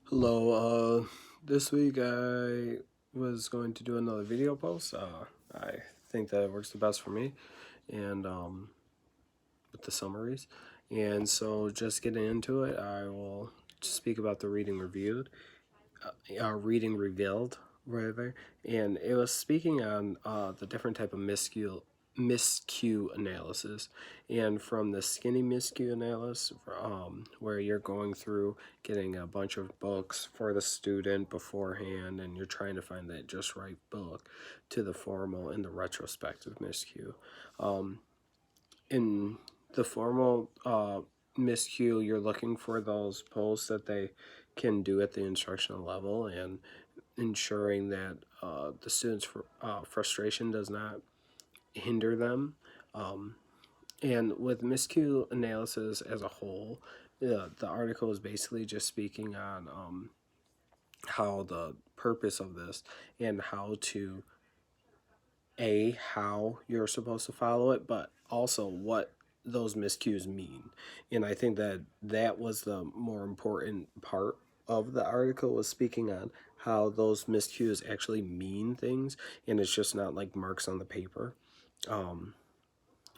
Hello, this week I was going to do another video post. I think that it works the best for me, and with the summaries. And so, just getting into it, I will speak about the reading revealed, rather, and it was speaking on the different type of miscue analysis, and from the skinny miscue analysis, where you're going through getting a bunch of books for the student beforehand, and you're trying to find that just right book, to the formal and the retrospective miscue. In the formal miscue, you're looking for those posts that they can do at the instructional level, and ensuring that the students' frustration does not hinder them. Um, and with miscue analysis as a whole, the article is basically just speaking on how the purpose of this, and how you're supposed to follow it, but also what those miscues mean. And I think that that was the more important part of the article, was speaking on how those miscues actually mean things, and it's just not like marks on the paper. Um,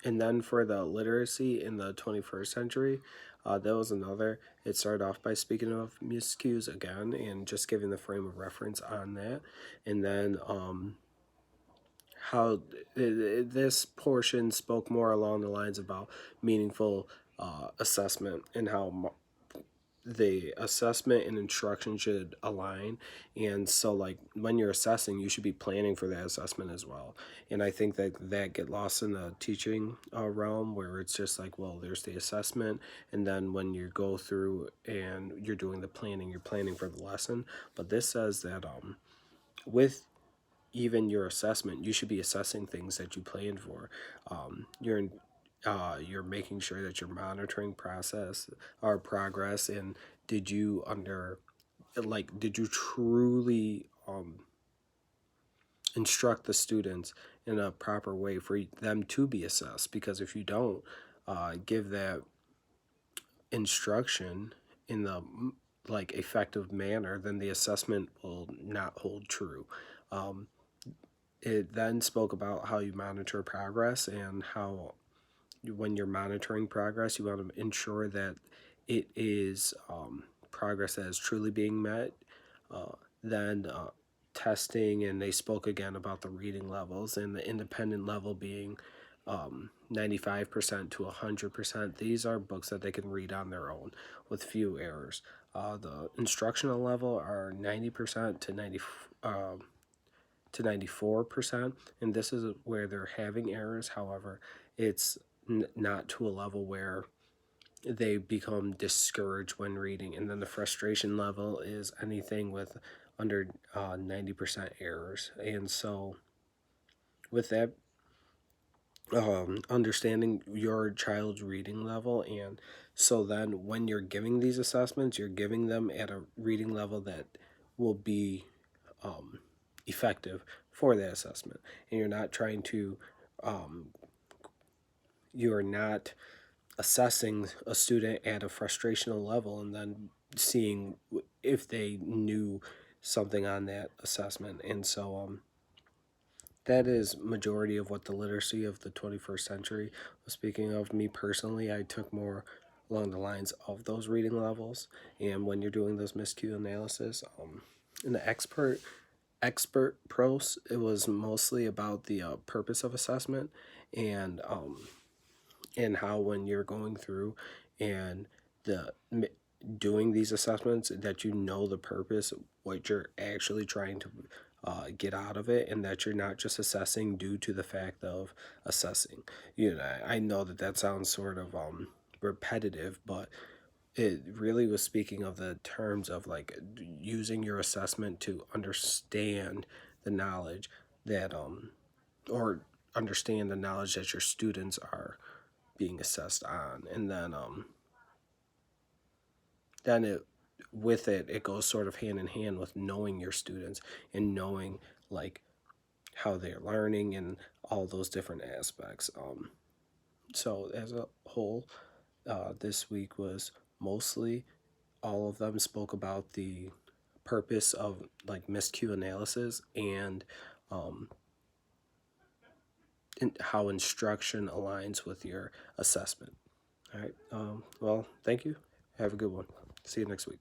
and then for the literacy in the 21st century, that was another. It started off by speaking of miscues again and just giving the frame of reference on that. And then how this portion spoke more along the lines about meaningful assessment, and how the assessment and instruction should align. And so, like, when you're assessing, you should be planning for that assessment as well. And I think that get lost in the teaching realm, where it's just like, well, there's the assessment, and then when you go through and you're doing the planning, you're planning for the lesson. But this says that with even your assessment, you should be assessing things that you planned for. You're making sure that you're monitoring process or progress, and did you did you truly instruct the students in a proper way for them to be assessed? Because if you don't give that instruction in the effective manner, then the assessment will not hold true. Um, it then spoke about how you monitor progress, and how when you're monitoring progress, you want to ensure that it is progress that is truly being met. Uh, then testing, and they spoke again about the reading levels, and the independent level being 95% to 100%. These are books that they can read on their own with few errors. The instructional level are 90% to 94%, and this is where they're having errors. However, it's not to a level where they become discouraged when reading. And then the frustration level is anything with under 90% errors. And so, with that, understanding your child's reading level, and so then when you're giving these assessments, you're giving them at a reading level that will be um, effective for that assessment. And um, you're not assessing a student at a frustrational level and then seeing if they knew something on that assessment. And so that is majority of what the literacy of the 21st century was speaking of. Me personally, I took more along the lines of those reading levels, and when you're doing those miscue analysis, in the expert pros, it was mostly about the purpose of assessment, and how when you're going through and the doing these assessments, that you know the purpose, what you're actually trying to get out of it, and that you're not just assessing due to the fact of assessing. I know that that sounds sort of repetitive, but it really was speaking of the terms of like using your assessment to understand the knowledge that or understand the knowledge that your students are being assessed on. And then it goes sort of hand in hand with knowing your students, and knowing like how they're learning and all those different aspects. So as a whole, this week was mostly all of them spoke about the purpose of like miscue analysis and how instruction aligns with your assessment. All right. Well, thank you. Have a good one. See you next week.